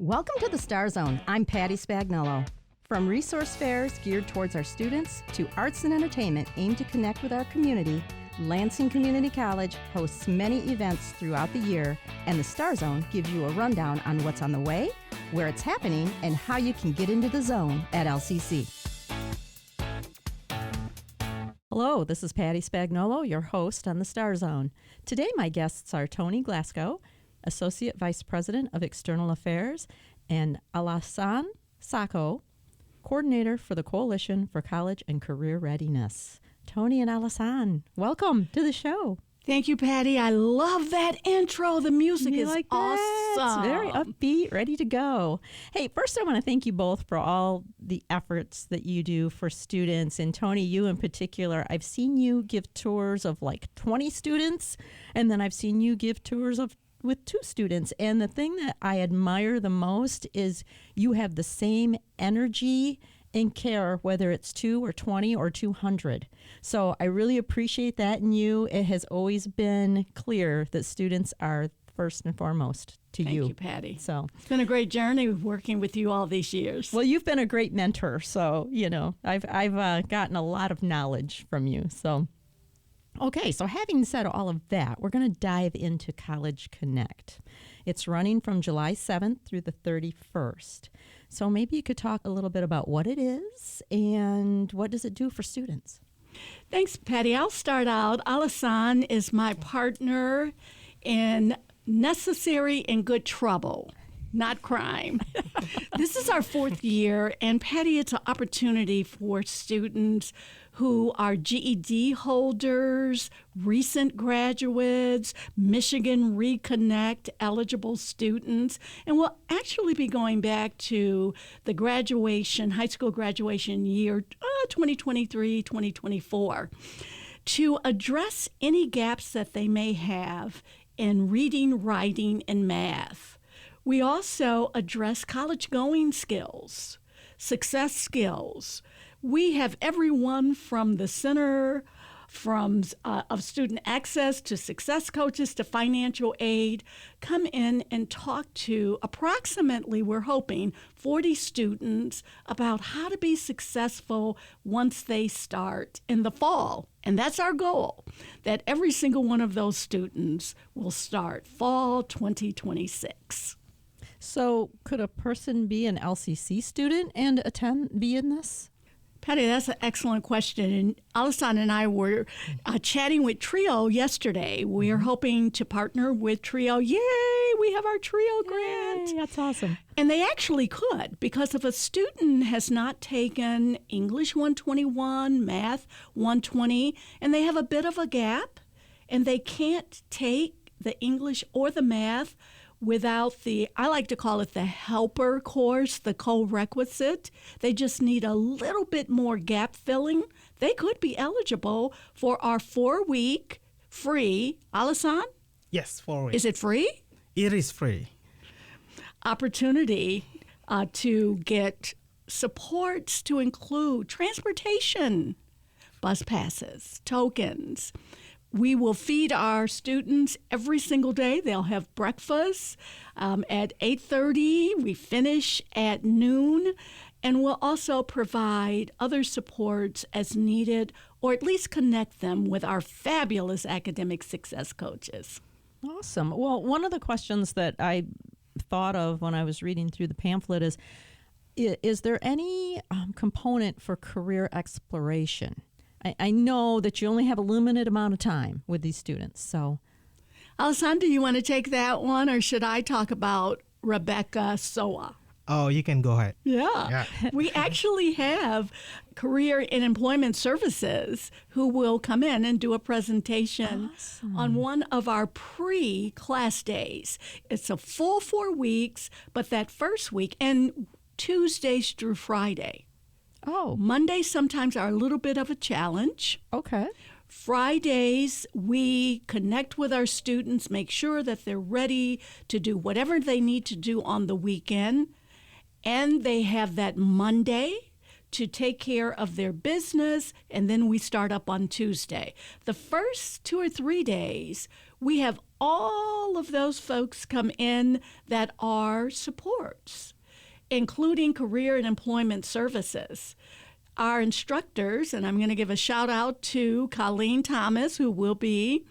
Welcome to the Star Zone. I'm Patty Spagnuolo. From resource fairs geared towards our students to arts and entertainment aimed to connect with our community, Lansing Community College hosts many events throughout the year, and the Star Zone gives you a rundown on what's on the way, where it's happening, and how you can get into the zone at LCC. Hello, this is Patty Spagnuolo, your host on the Star Zone. Today my guests are Toni Glasscoe, Associate Vice President of External Affairs, and Alhassane, Sako, Coordinator for the Coalition for College and Career Readiness. Toni and Alhassane, welcome to the show. Thank you, Patty. I love that intro. The music is like awesome. It's very upbeat, ready to go. Hey, first I want to thank you both for all the efforts that you do for students. And Toni, you in particular, I've seen you give tours of like 20 students, and then I've seen you give tours with 2 students. And the thing that I admire the most is you have the same energy and care, whether it's 2 or 20 or 200. So I really appreciate that in you. It has always been clear that students are first and foremost to you. Thank you, Patty. So it's been a great journey working with you all these years. Well, you've been a great mentor. So, I've gotten a lot of knowledge from you. So, okay, so having said all of that, we're going to dive into College Connect. It's running from July 7th through the 31st. So maybe you could talk a little bit about what it is and what does it do for students? Thanks, Patty. I'll start out. Alhassane is my partner in necessary and good trouble, not crime. This is our 4th year, and Patty, it's an opportunity for students who are GED holders, recent graduates, Michigan Reconnect eligible students, and we'll actually be going back to the graduation, high school graduation year 2023, 2024, to address any gaps that they may have in reading, writing, and math. We also address college-going skills, success skills. We have everyone from the Center of Student Access to success coaches to financial aid come in and talk to approximately, we're hoping, 40 students about how to be successful once they start in the fall. And that's our goal, that every single one of those students will start fall 2026. So could a person be an LCC student and be in this? Patty, that's an excellent question. And Alhassane and I were chatting with TRIO yesterday. We are hoping to partner with TRIO. Yay, we have our TRIO grant. Yay, that's awesome. And they actually could, because if a student has not taken English 121, Math 120, and they have a bit of a gap, and they can't take the English or the Math without I like to call it the helper course, the co-requisite. They just need a little bit more gap filling. They could be eligible for our 4-week free, Alhassane? Yes, 4 weeks. Is it free? It is free. Opportunity to get supports to include transportation, bus passes, tokens. We will feed our students every single day. They'll have breakfast at 8:30. We finish at noon. And we'll also provide other supports as needed, or at least connect them with our fabulous academic success coaches. Awesome. Well, one of the questions that I thought of when I was reading through the pamphlet is there any component for career exploration? I know that you only have a limited amount of time with these students, so. Alhassane, do you want to take that one, or should I talk about Rebecca Soa? Oh, you can go ahead. Yeah. We actually have Career and Employment Services who will come in and do a presentation on one of our pre-class days. It's a full 4 weeks, but that first week, and Tuesdays through Friday. Oh. Mondays sometimes are a little bit of a challenge. Okay. Fridays, we connect with our students, make sure that they're ready to do whatever they need to do on the weekend. And they have that Monday to take care of their business, and then we start up on Tuesday. The first 2 or 3 days, we have all of those folks come in that are supports, including career and employment services. Our instructors, and I'm going to give a shout out to Colleen Thomas, who will be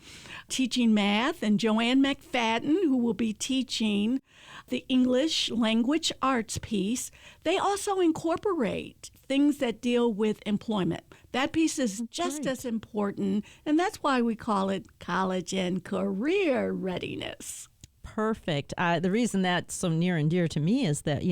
teaching math, and Joanne McFadden, who will be teaching the English language arts piece. They also incorporate things that deal with employment. That piece is just as important, and that's why we call it college and career readiness. Perfect. The reason that's so near and dear to me is that,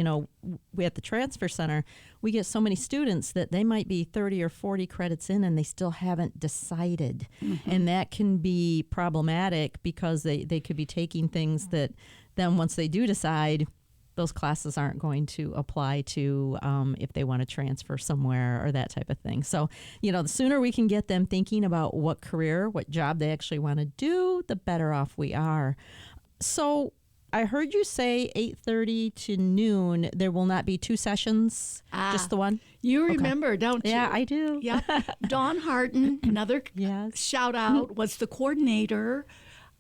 we at the Transfer Center, we get so many students that they might be 30 or 40 credits in and they still haven't decided. Mm-hmm. And that can be problematic because they could be taking things that then once they do decide, those classes aren't going to apply to if they want to transfer somewhere or that type of thing. So, the sooner we can get them thinking about what career, what job they actually want to do, the better off we are. So I heard you say 8:30 to noon. There will not be 2 sessions, just the one? You remember, don't you? Yeah, I do. Yeah. Dawn Harton, another shout out, was the coordinator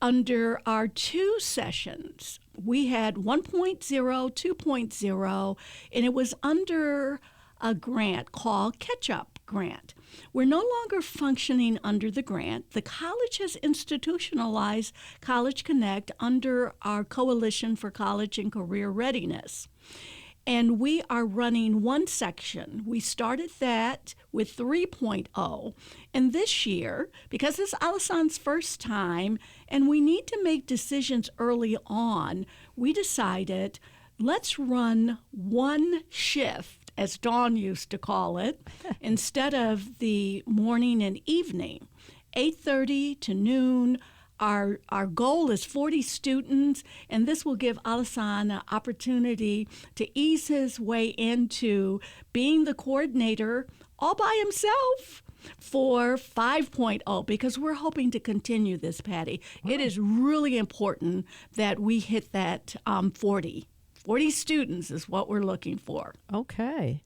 under our 2 sessions. We had 1.0, 2.0, and it was under a grant called Catch-Up Grant. We're no longer functioning under the grant. The college has institutionalized College Connect under our Coalition for College and Career Readiness. And we are running one section. We started that with 3.0. And this year, because it's Alhassane's first time and we need to make decisions early on, we decided let's run one shift, as Dawn used to call it, instead of the morning and evening, 8:30 to noon. Our goal is 40 students, and this will give Alhassane an opportunity to ease his way into being the coordinator all by himself for 5.0, because we're hoping to continue this, Patty. Wow. It is really important that we hit that 40. 40 students is what we're looking for. Okay.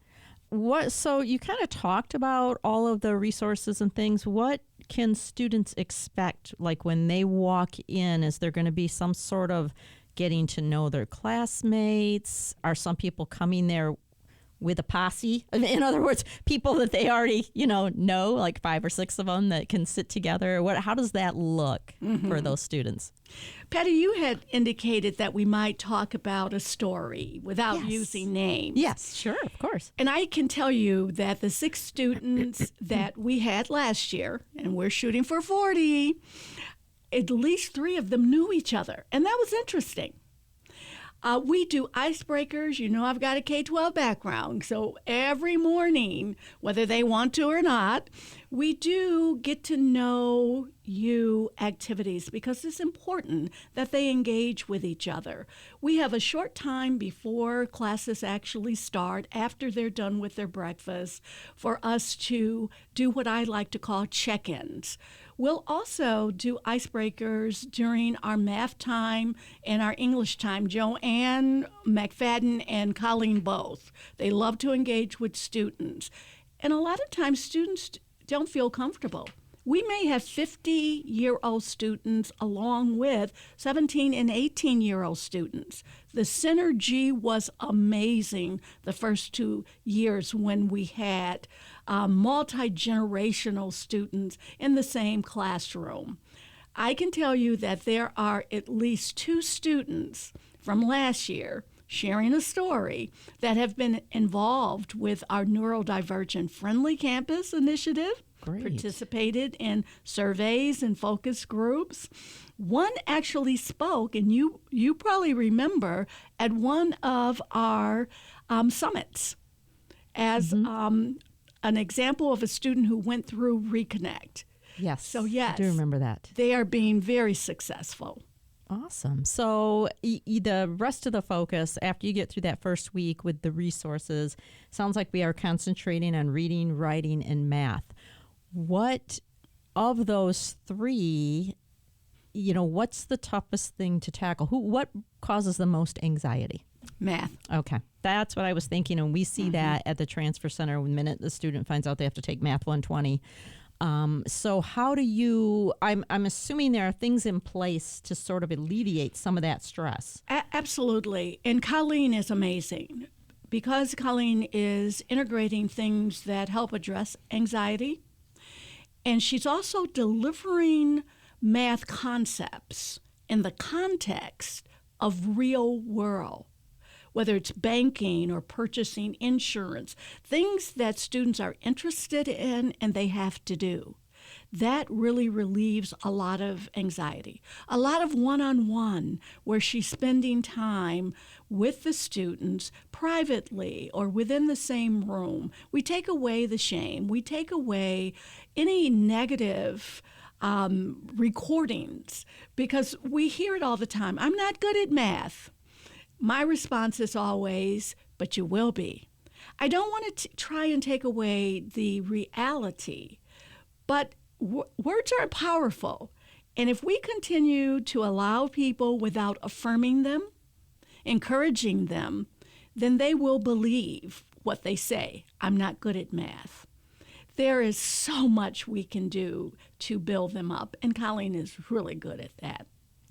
So you kind of talked about all of the resources and things. What can students expect, like when they walk in? Is there going to be some sort of getting to know their classmates? Are some people coming there with a posse? In other words, people that they already, know, like 5 or 6 of them that can sit together. How does that look for those students? Patty, you had indicated that we might talk about a story without using names. Yes, sure, of course. And I can tell you that the 6 students that we had last year, and we're shooting for 40, at least 3 of them knew each other. And that was interesting. We do icebreakers. I've got a K-12 background. So every morning, whether they want to or not, we do get to know you activities because it's important that they engage with each other. We have a short time before classes actually start, after they're done with their breakfast, for us to do what I like to call check-ins. We'll also do icebreakers during our math time and our English time. Joanne McFadden and Colleen both. They love to engage with students. And a lot of times students don't feel comfortable. We may have 50-year-old students along with 17 and 18-year-old students. The synergy was amazing the first 2 years when we had multi-generational students in the same classroom. I can tell you that there are at least 2 students from last year sharing a story that have been involved with our Neurodivergent Friendly Campus initiative. Great. Participated in surveys and focus groups. One actually spoke, and you probably remember, at one of our summits as an example of a student who went through Reconnect. Yes. So yes, I do remember that. They are being very successful. Awesome. So the rest of the focus, after you get through that first week with the resources, sounds like we are concentrating on reading, writing, and math. What of those 3, what's the toughest thing to tackle? What causes the most anxiety? Math. Okay. That's what I was thinking. And we see that at the Transfer Center the minute the student finds out they have to take Math 120. So how do you, I'm assuming there are things in place to sort of alleviate some of that stress. Absolutely. And Colleen is amazing because Colleen is integrating things that help address anxiety. And she's also delivering math concepts in the context of real world, whether it's banking or purchasing insurance, things that students are interested in and they have to do. That really relieves a lot of anxiety. A lot of one-on-one where she's spending time with the students privately or within the same room. We take away the shame. We take away any negative recordings because we hear it all the time. I'm not good at math. My response is always, but you will be. I don't want to try and take away the reality, but words are powerful. And if we continue to allow people without affirming them, encouraging them, then they will believe what they say. I'm not good at math. There is so much we can do to build them up, and Colleen is really good at that.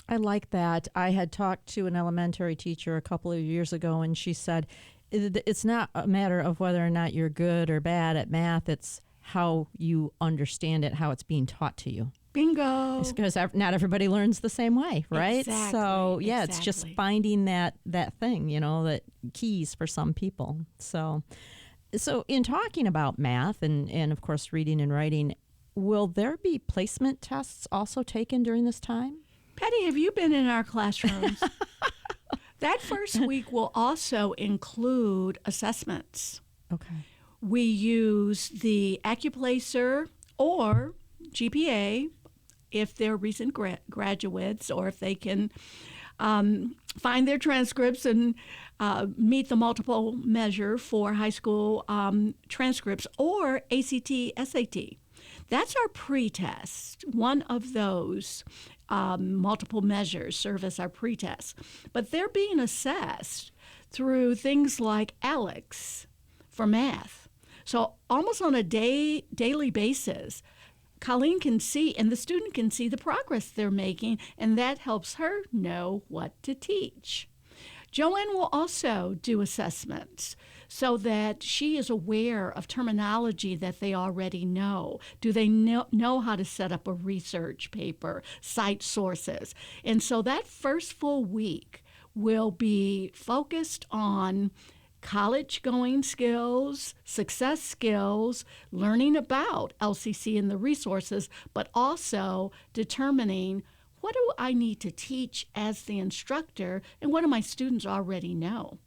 I like that. I had talked to an elementary teacher a couple of years ago, and she said, it's not a matter of whether or not you're good or bad at math. It's how you understand it, how it's being taught to you. Bingo. It's because not everybody learns the same way, right? Exactly. So, yeah, it's just finding that thing, that keys for some people. So in talking about math and of course, reading and writing, will there be placement tests also taken during this time? Patty, have you been in our classrooms? That first week will also include assessments. Okay. We use the Accuplacer or GPA if they're recent graduates or if they can find their transcripts and meet the multiple measure for high school transcripts, or ACT, SAT. That's our pretest. One of those multiple measures serve as our pretest. But they're being assessed through things like ALEX for math. So almost on a daily basis, Colleen can see and the student can see the progress they're making, and that helps her know what to teach. Joanne will also do assessments so that she is aware of terminology that they already know. Do they know how to set up a research paper, cite sources? And so that first full week will be focused on college-going skills, success skills, learning about LCC and the resources, but also determining what do I need to teach as the instructor and what do my students already know.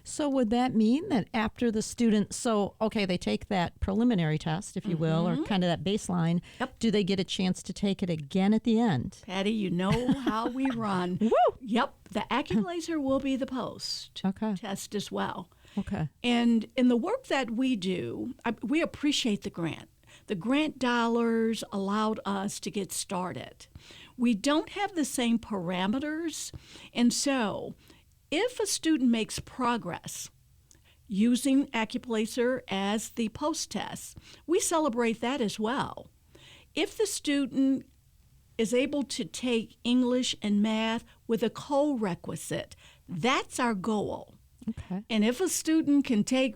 So would that mean that after the student, they take that preliminary test, if you will, or kind of that baseline, Yep. Do they get a chance to take it again at the end? Patty, you know how we run. Woo! Yep, the Accuplacer will be the post test as well. Okay. And in the work that we do, we appreciate the grant. The grant dollars allowed us to get started. We don't have the same parameters, and so if a student makes progress using Accuplacer as the post-test, we celebrate that as well. If the student is able to take English and math with a co-requisite, that's our goal. Okay. And if a student can take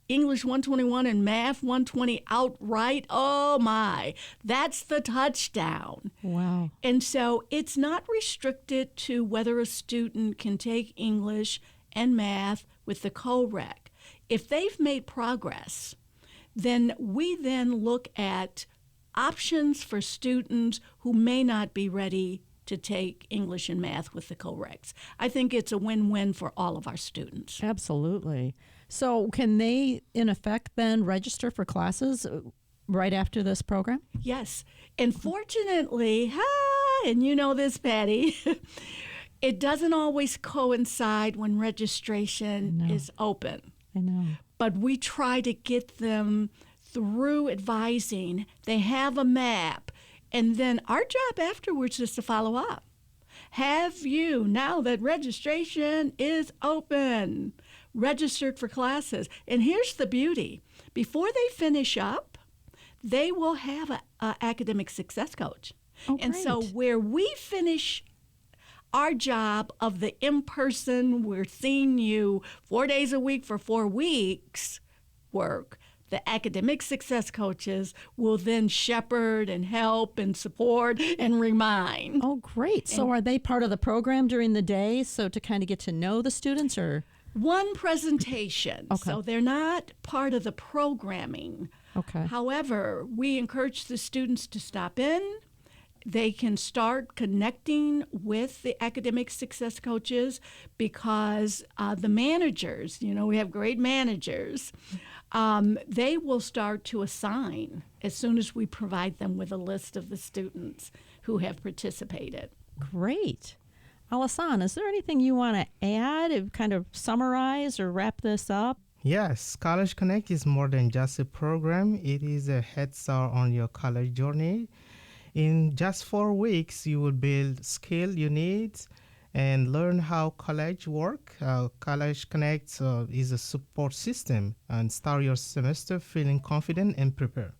English 121 and Math 120 outright, oh my, that's the touchdown. Wow. And so it's not restricted to whether a student can take English and Math with the co-rec. If they've made progress, then we then look at options for students who may not be ready to take English and Math with the co-recs. I think it's a win-win for all of our students. Absolutely. So can they, in effect, then register for classes right after this program? Yes. And fortunately, and you know this, Patty, it doesn't always coincide when registration is open. I know. But we try to get them through advising. They have a map. And then our job afterwards is to follow up. Have you, now that registration is open, registered for classes? And here's the beauty. Before they finish up, they will have an academic success coach. Oh, And so great. where we finish our job of the in-person, we're seeing you 4 days a week for 4 weeks work, the academic success coaches will then shepherd and help and support and remind. Oh, great. So are they part of the program during the day? So to kind of get to know the students or? One presentation, Okay. so they're not part of the programming. Okay. However, we encourage the students to stop in. They can start connecting with the academic success coaches because the managers, we have great managers, they will start to assign as soon as we provide them with a list of the students who have participated. Great. Alhassane, is there anything you want to add, kind of summarize or wrap this up? Yes, College Connect is more than just a program. It is a head start on your college journey. In just 4 weeks, you will build skill you need and learn how college work. College Connect is a support system and start your semester feeling confident and prepared.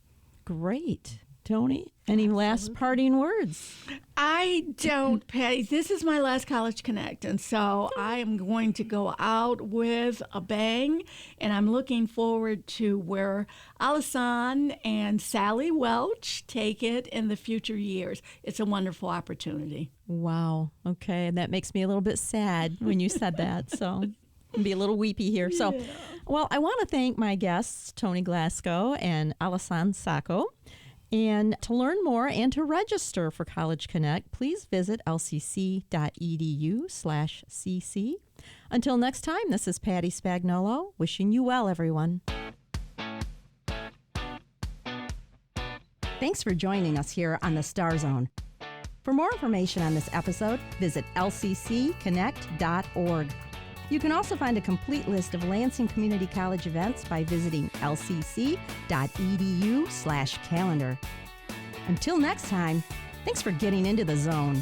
Great. Toni, any last parting words? I don't, Patty. This is my last College Connect, and so I am going to go out with a bang, and I'm looking forward to where Alhassane and Sally Welch take it in the future years. It's a wonderful opportunity. Wow. Okay. And that makes me a little bit sad when you said that. So I'll be a little weepy here. So, well, I want to thank my guests, Toni Glasscoe and Alhassane Sako. And to learn more and to register for College Connect, please visit lcc.edu/cc. Until next time, this is Patty Spagnuolo, wishing you well, everyone. Thanks for joining us here on the Star Zone. For more information on this episode, visit lccconnect.org. You can also find a complete list of Lansing Community College events by visiting lcc.edu/calendar. Until next time, thanks for getting into the zone.